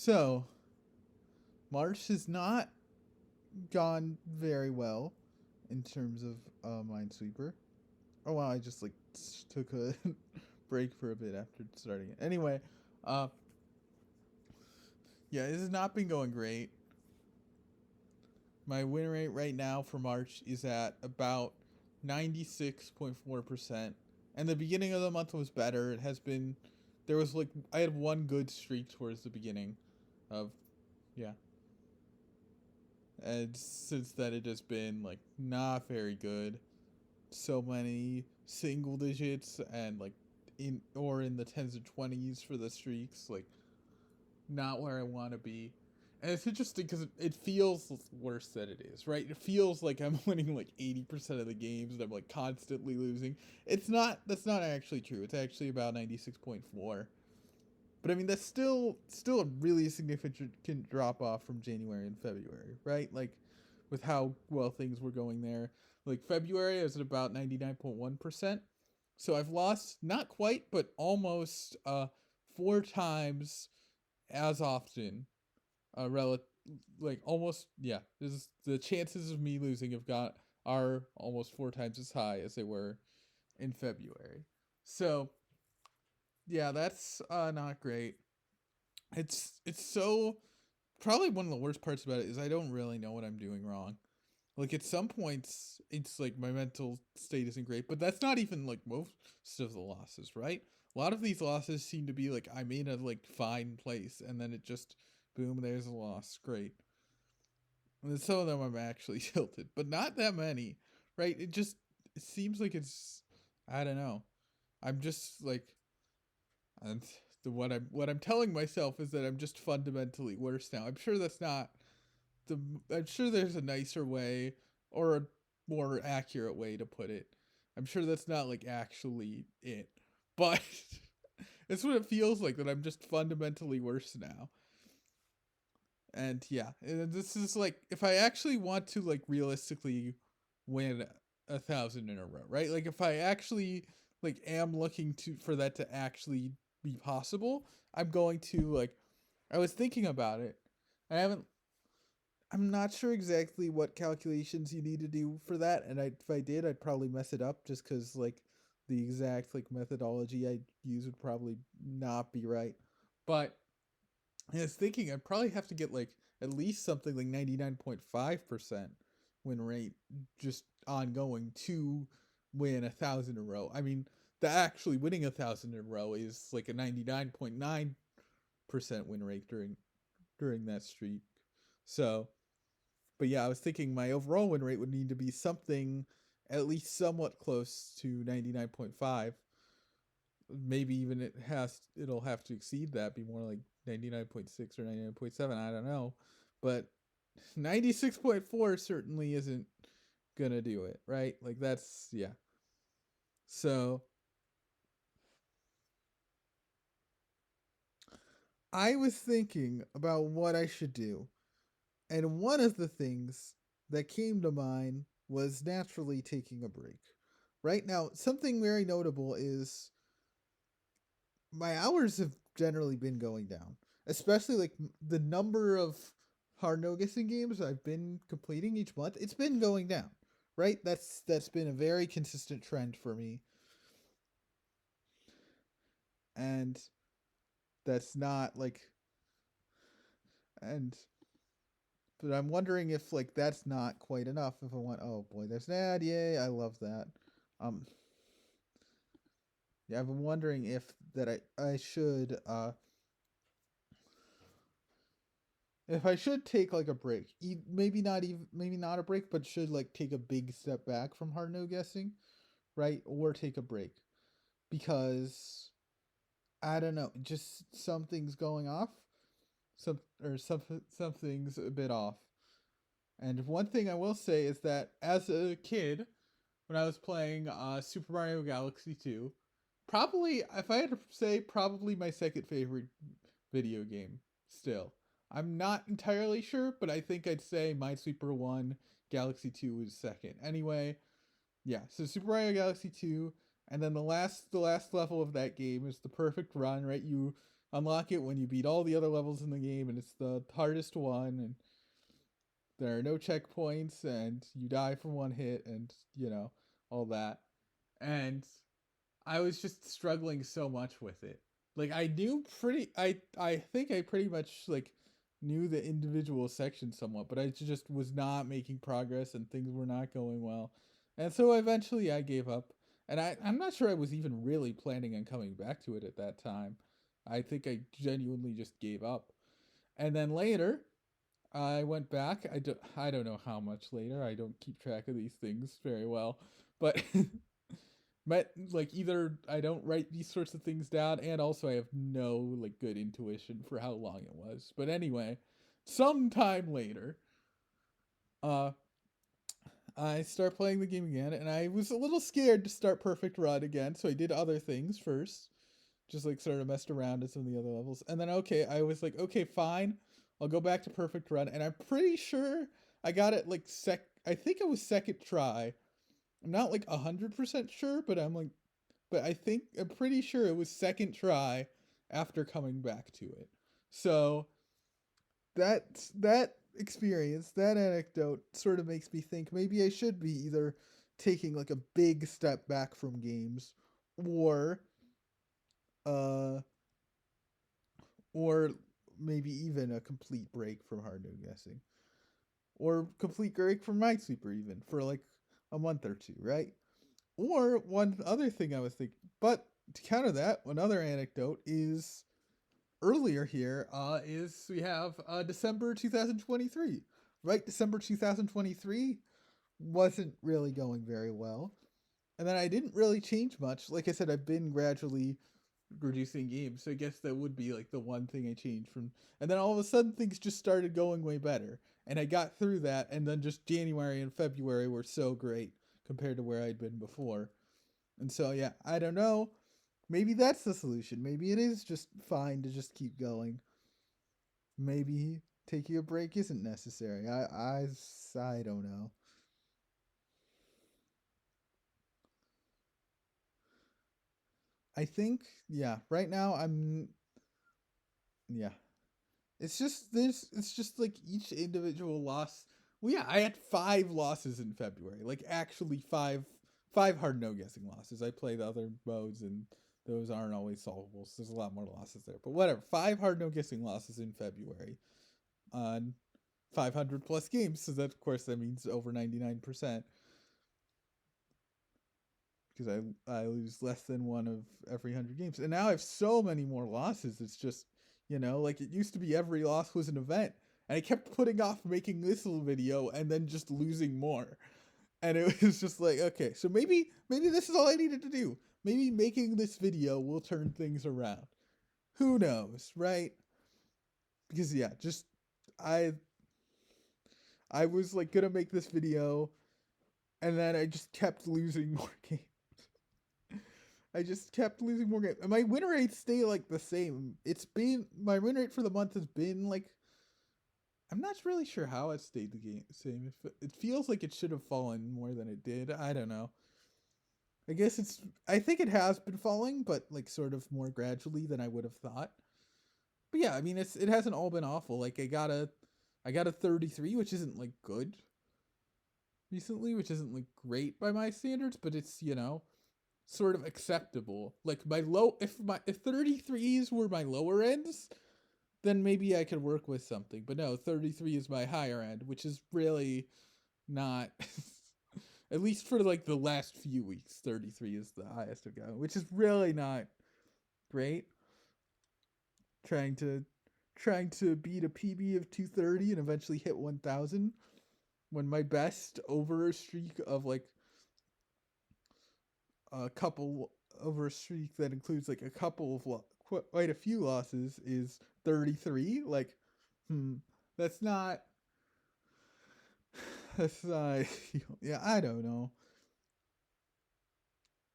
So, March has not gone very well in terms of Minesweeper. Oh wow, I just like took a break for a bit after starting it. Anyway, uh, yeah, it has not been going great. My win rate right now for March is at about 96.4%. And the beginning of the month was better. It has been, there was like, I had one good streak towards the beginning of, yeah. And since then, it has been like not very good. So many single digits and like in the tens of 20s for the streaks. Like, not where I want to be. And it's interesting because it feels worse than it is, right? It feels like I'm winning like 80% of the games and I'm like constantly losing. It's not, that's not actually true. It's actually about 96.4. But I mean, that's still a really significant drop off from January and February, right? Like with how well things were going there. Like February, I was at about 99.1%. So I've lost not quite, but almost four times as often like almost, yeah, this is the chances of me losing have got are almost four times as high as they were in February. So yeah, that's not great. It's so probably one of the worst parts about it is I don't really know what I'm doing wrong. Like at some points it's like my mental state isn't great, but that's not even like most of the losses, right? A lot of these losses seem to be like I'm in a like fine place and then it just boom, there's a loss. Great. And then some of them I'm actually tilted, but not that many, right? It seems like it's I don't know. I'm just like and what I'm telling myself is that I'm just fundamentally worse now. I'm sure that's not I'm sure there's a nicer way or a more accurate way to put it. I'm sure that's not like actually it. But it's what it feels like that I'm just fundamentally worse now. And yeah, and this is like if I actually want to like realistically win 1,000 in a row, right? Like if I actually like am looking to for that to actually be possible, I'm going to like I was thinking about it. I haven't I'm not sure exactly what calculations you need to do for that, and if I did, I'd probably mess it up just because like the exact like methodology I use would probably not be right. But I was thinking I'd probably have to get like at least something like 99.5% win rate just ongoing to win 1,000 in a row. I mean, the actually winning 1,000 in a row is like a 99.9% win rate during that streak. So, but yeah, I was thinking my overall win rate would need to be something at least somewhat close to 99.5. Maybe even it'll have to exceed that, be more like 99.6 or 99.7, I don't know. But 96.4 certainly isn't going to do it, right? Like that's yeah. So, I was thinking about what I should do. And one of the things that came to mind was naturally taking a break. Right now, something very notable is my hours have generally been going down, especially like the number of hard no guessing games I've been completing each month. It's been going down, right? That's been a very consistent trend for me, and that's not like and but I'm wondering if like that's not quite enough. If I want, oh boy, there's an ad, yay! I love that. Um, yeah, I've been wondering if that I should if I should take like a break, maybe not a break, but should like take a big step back from hard no guessing, right? Or take a break because I don't know, just something's going off, something's a bit off. And one thing I will say is that as a kid, when I was playing Super Mario Galaxy 2, probably if I had to say, probably my second favorite video game still. I'm not entirely sure, but I think I'd say Minesweeper 1, Galaxy 2 is second. Anyway, yeah, so Super Mario Galaxy 2, And then the last level of that game is the perfect run, right? You unlock it when you beat all the other levels in the game, and it's the hardest one, and there are no checkpoints, and you die from one hit, and all that. And I was just struggling so much with it. Like I think I pretty much like knew the individual sections somewhat, but I just was not making progress and things were not going well. And so eventually I gave up. And I'm not sure I was even really planning on coming back to it at that time. I think I genuinely just gave up. And then later, I went back. I don't know how much later. I don't keep track of these things very well. But but like either I don't write these sorts of things down, and also I have no like good intuition for how long it was. But anyway, sometime later, uh, I start playing the game again, and I was a little scared to start Perfect Run again, so I did other things first, just like sort of messed around at some of the other levels, and then okay, I was like, okay, fine, I'll go back to Perfect Run, and I'm pretty sure I got it like I think it was second try. I'm not like 100% sure, but I'm pretty sure it was second try after coming back to it. So that experience, that anecdote sort of makes me think maybe I should be either taking like a big step back from games or uh or maybe even a complete break from hard no guessing. Or complete break from Minesweeper even for like a month or two, right? Or one other thing I was thinking, but to counter that, another anecdote is earlier here is we have December 2023. Right, December 2023 wasn't really going very well. And then I didn't really change much. Like I said, I've been gradually reducing games. So I guess that would be like the one thing I changed from. And then all of a sudden things just started going way better. And I got through that. And then just January and February were so great compared to where I'd been before. And so, yeah, I don't know. Maybe that's the solution. Maybe it is just fine to just keep going. Maybe taking a break isn't necessary. I don't know. I think, yeah, right now yeah. It's just like each individual loss. Well, yeah, I had 5 losses in February. Like actually five hard no guessing losses. I play the other modes and those aren't always solvable. So there's a lot more losses there. But whatever. 5 hard no guessing losses in February on 500 plus games. So that of course that means over 99%, because I lose less than one of every 100 games. And now I have so many more losses. It's just, like it used to be every loss was an event. And I kept putting off making this little video and then just losing more. And it was just like, okay, so maybe this is all I needed to do. Maybe making this video will turn things around. Who knows, right? Because yeah, just I I was like gonna make this video and then I just kept losing more games. I just kept losing more games. And my win rates stay like the same. It's been my win rate for the month has been like, I'm not really sure how it stayed the same. If it feels like it should have fallen more than it did. I don't know. I guess I think it has been falling, but like sort of more gradually than I would have thought. But yeah, I mean it hasn't all been awful. Like I got a 33, which isn't like good recently, which isn't like great by my standards, but it's, sort of acceptable. Like my low if 33s were my lower ends, then maybe I could work with something. But no, 33 is my higher end, which is really not at least for like the last few weeks, 33 is the highest I've gone, which is really not great. Trying to trying to beat a PB of 230 and eventually hit 1000 when my best over a streak of like a couple over a streak that includes like a couple of quite a few losses is 33. Like, hmm, that's not that's not yeah, I don't know.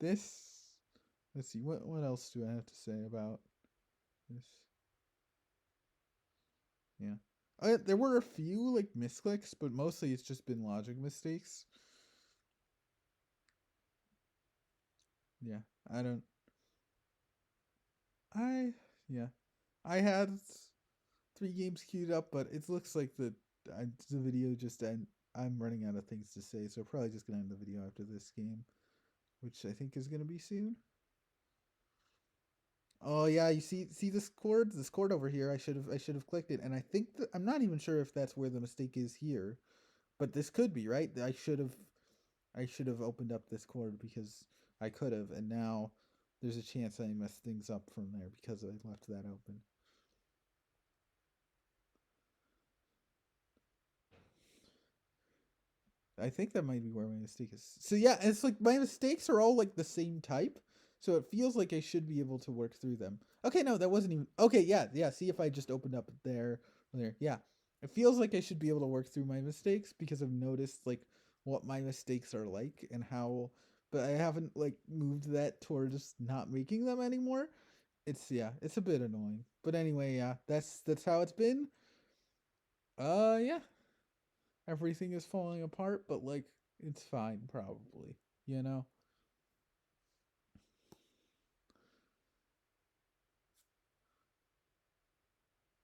This let's see, what else do I have to say about this? Yeah. There were a few like misclicks, but mostly it's just been logic mistakes. Yeah, I don't. I yeah, I had 3 games queued up, but it looks like the video just end. I'm running out of things to say, so probably just gonna end the video after this game, which I think is gonna be soon. Oh yeah, you see this cord over here. I should have clicked it, and I think that I'm not even sure if that's where the mistake is here, but this could be right. I should have opened up this cord because I could have, and now there's a chance I messed things up from there because I left that open. I think that might be where my mistake is. So yeah, it's like my mistakes are all like the same type. So it feels like I should be able to work through them. Okay, no, that wasn't even okay. Yeah, yeah. See if I just opened up there. Yeah, it feels like I should be able to work through my mistakes because I've noticed like what my mistakes are like and how. But I haven't like moved that towards not making them anymore. It's a bit annoying. But anyway, yeah, that's how it's been. Yeah, everything is falling apart, but like it's fine probably. You know.